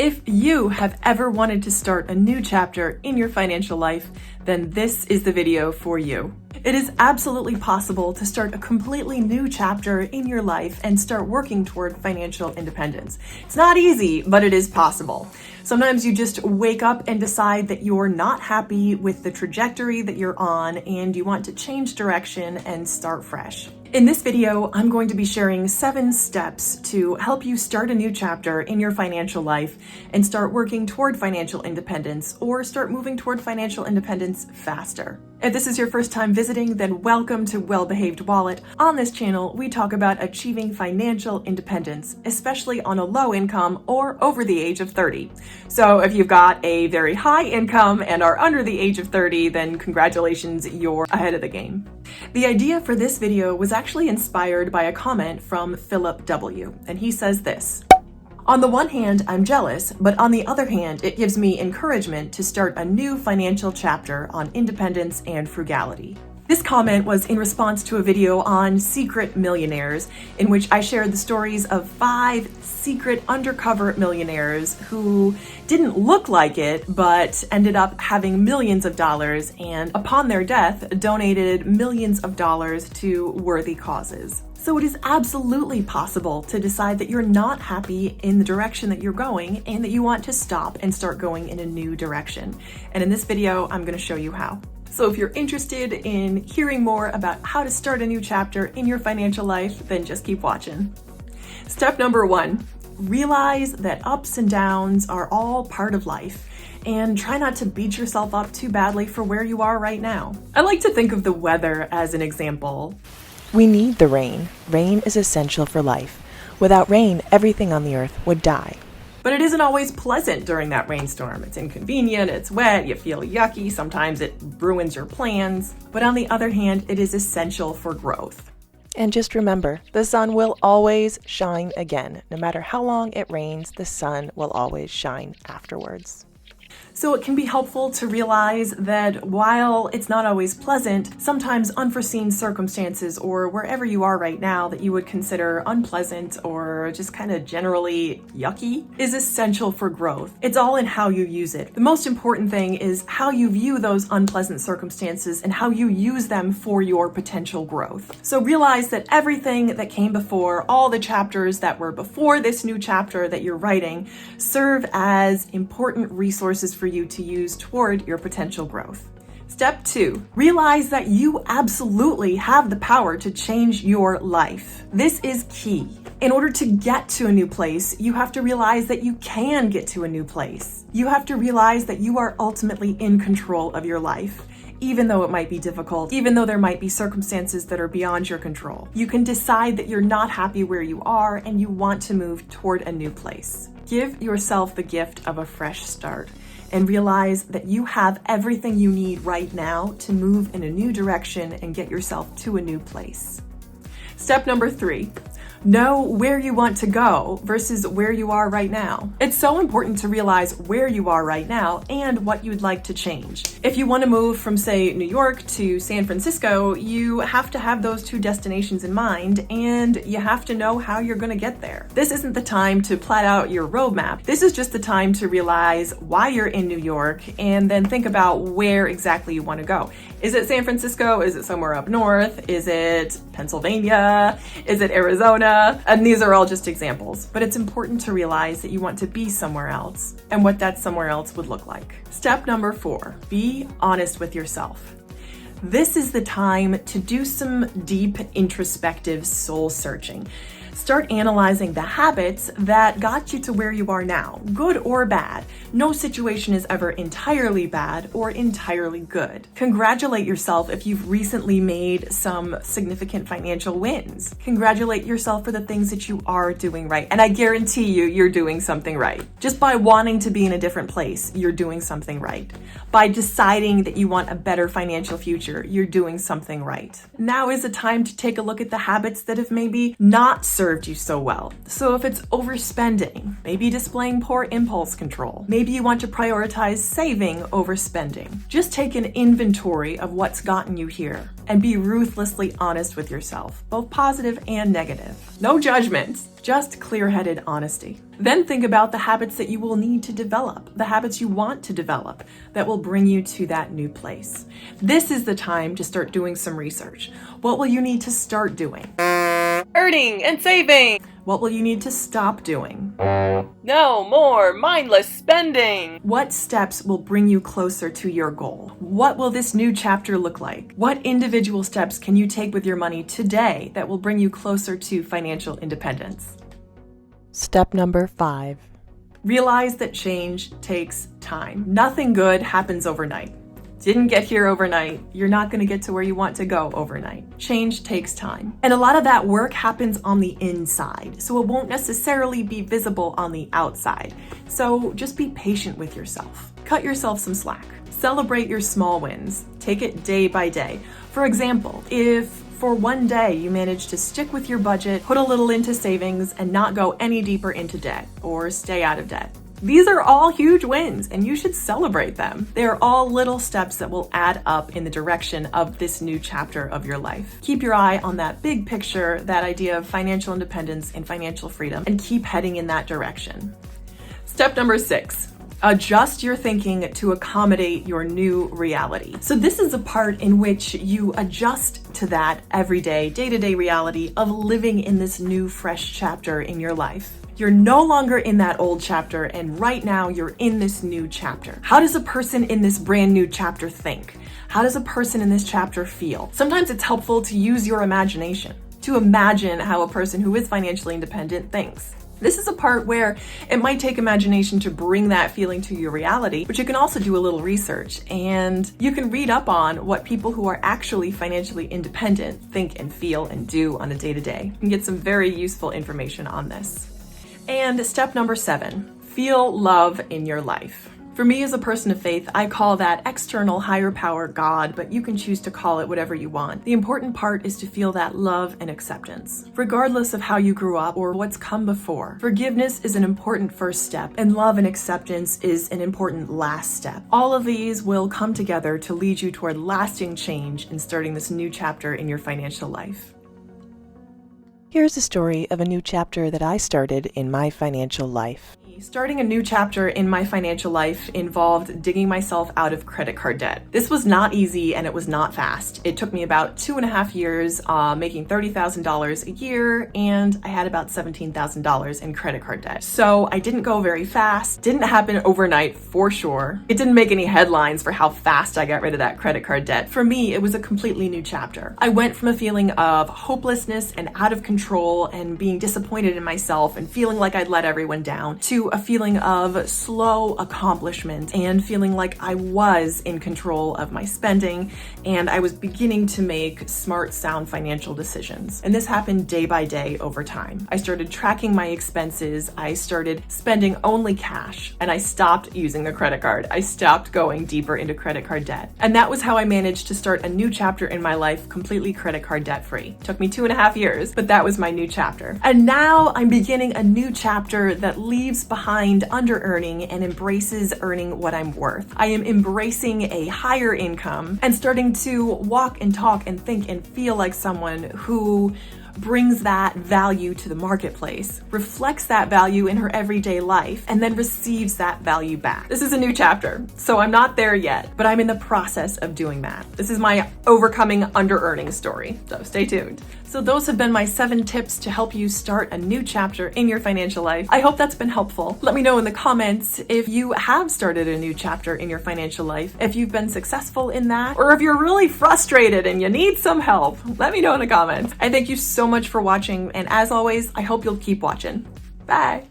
If you have ever wanted to start a new chapter in your financial life, then this is the video for you. It is absolutely possible to start a completely new chapter in your life and start working toward financial independence. It's not easy, but it is possible. Sometimes you just wake up and decide that you're not happy with the trajectory that you're on and you want to change direction and start fresh. In this video, I'm going to be sharing 7 steps to help you start a new chapter in your financial life and start working toward financial independence or start moving toward financial independence faster. If this is your first time visiting, then welcome to Well-Behaved Wallet. On this channel, we talk about achieving financial independence, especially on a low income or over the age of 30. So if you've got a very high income and are under the age of 30, then congratulations, you're ahead of the game. The idea for this video was actually inspired by a comment from Phillip W, and he says this: "On the one hand, I'm jealous, but on the other hand, it gives me encouragement to start a new financial chapter on independence and frugality." This comment was in response to a video on secret millionaires, in which I shared the stories of 5 secret undercover millionaires who didn't look like it, but ended up having millions of dollars and upon their death donated millions of dollars to worthy causes. So it is absolutely possible to decide that you're not happy in the direction that you're going and that you want to stop and start going in a new direction. And in this video, I'm going to show you how. So if you're interested in hearing more about how to start a new chapter in your financial life, then just keep watching. Step number 1, realize that ups and downs are all part of life, and try not to beat yourself up too badly for where you are right now. I like to think of the weather as an example. We need the rain. Rain is essential for life. Without rain, everything on the earth would die. But it isn't always pleasant during that rainstorm. It's inconvenient, it's wet, you feel yucky, sometimes it ruins your plans. But on the other hand, it is essential for growth. And just remember, the sun will always shine again. No matter how long it rains, the sun will always shine afterwards. So it can be helpful to realize that while it's not always pleasant, sometimes unforeseen circumstances or wherever you are right now that you would consider unpleasant or just kind of generally yucky is essential for growth. It's all in how you use it. The most important thing is how you view those unpleasant circumstances and how you use them for your potential growth. So realize that everything that came before, all the chapters that were before this new chapter that you're writing, serve as important resources for you to use toward your potential growth. Step 2, realize that you absolutely have the power to change your life. This is key. In order to get to a new place, you have to realize that you can get to a new place. You have to realize that you are ultimately in control of your life. Even though it might be difficult, even though there might be circumstances that are beyond your control, you can decide that you're not happy where you are and you want to move toward a new place. Give yourself the gift of a fresh start and realize that you have everything you need right now to move in a new direction and get yourself to a new place. Step number 3. Know where you want to go versus where you are right now. It's so important to realize where you are right now and what you'd like to change. If you want to move from, say, New York to San Francisco, you have to have those 2 destinations in mind and you have to know how you're going to get there. This isn't the time to plat out your roadmap. This is just the time to realize why you're in New York and then think about where exactly you want to go. Is it San Francisco? Is it somewhere up north? Is it Pennsylvania? Is it Arizona? And these are all just examples, but it's important to realize that you want to be somewhere else and what that somewhere else would look like. Step number 4, be honest with yourself. This is the time to do some deep introspective soul searching. Start analyzing the habits that got you to where you are now, good or bad. No situation is ever entirely bad or entirely good. Congratulate yourself if you've recently made some significant financial wins. Congratulate yourself for the things that you are doing right. And I guarantee you, you're doing something right. Just by wanting to be in a different place, you're doing something right. By deciding that you want a better financial future, you're doing something right. Now is the time to take a look at the habits that have maybe not served served you so well. So if it's overspending, maybe displaying poor impulse control, maybe you want to prioritize saving over spending. Just take an inventory of what's gotten you here and be ruthlessly honest with yourself, both positive and negative. No judgments, just clear-headed honesty. Then think about the habits that you will need to develop, the habits you want to develop that will bring you to that new place. This is the time to start doing some research. What will you need to start doing? Earning and saving. What will you need to stop doing? No more mindless spending. What steps will bring you closer to your goal? What will this new chapter look like? What individual steps can you take with your money today that will bring you closer to financial independence? Step number 5. Realize that change takes time. Nothing good happens overnight. Didn't get here overnight. You're not going to get to where you want to go overnight. Change takes time. And a lot of that work happens on the inside, so it won't necessarily be visible on the outside. So just be patient with yourself. Cut yourself some slack. Celebrate your small wins. Take it day by day. For example, if for one day you manage to stick with your budget, put a little into savings, and not go any deeper into debt or stay out of debt. These are all huge wins, and you should celebrate them. They are all little steps that will add up in the direction of this new chapter of your life. Keep your eye on that big picture, that idea of financial independence and financial freedom, and keep heading in that direction. Step number 6. Adjust your thinking to accommodate your new reality. So this is a part in which you adjust to that everyday, day-to-day reality of living in this new, fresh chapter in your life. You're no longer in that old chapter, and right now you're in this new chapter. How does a person in this brand new chapter think? How does a person in this chapter feel? Sometimes it's helpful to use your imagination, to imagine how a person who is financially independent thinks. This is a part where it might take imagination to bring that feeling to your reality, but you can also do a little research, and you can read up on what people who are actually financially independent think and feel and do on a day-to-day. You can get some very useful information on this. And step number 7, feel love in your life. For me as a person of faith, I call that external higher power God, but you can choose to call it whatever you want. The important part is to feel that love and acceptance, regardless of how you grew up or what's come before. Forgiveness is an important first step, and love and acceptance is an important last step. All of these will come together to lead you toward lasting change in starting this new chapter in your financial life. Here's a story of a new chapter that I started in my financial life. Starting a new chapter in my financial life involved digging myself out of credit card debt. This was not easy, and it was not fast. It took me about 2.5 years, making $30,000 a year, and I had about $17,000 in credit card debt. So I didn't go very fast. Didn't happen overnight for sure. It didn't make any headlines for how fast I got rid of that credit card debt. For me, it was a completely new chapter. I went from a feeling of hopelessness and out of control and being disappointed in myself and feeling like I'd let everyone down to a feeling of slow accomplishment and feeling like I was in control of my spending and I was beginning to make smart, sound financial decisions. And this happened day by day over time. I started tracking my expenses. I started spending only cash, and I stopped using the credit card. I stopped going deeper into credit card debt. And that was how I managed to start a new chapter in my life completely credit card debt free. Took me 2.5 years, but that was my new chapter. And now I'm beginning a new chapter that leaves behind under-earning and embraces earning what I'm worth. I am embracing a higher income and starting to walk and talk and think and feel like someone who brings that value to the marketplace, reflects that value in her everyday life, and then receives that value back. This is a new chapter, so I'm not there yet, but I'm in the process of doing that. This is my overcoming under-earning story, so stay tuned. So those have been my 7 tips to help you start a new chapter in your financial life. I hope that's been helpful. Let me know in the comments if you have started a new chapter in your financial life, if you've been successful in that, or if you're really frustrated and you need some help. Let me know in the comments. I thank you so much for watching, and as always, I hope you'll keep watching. Bye!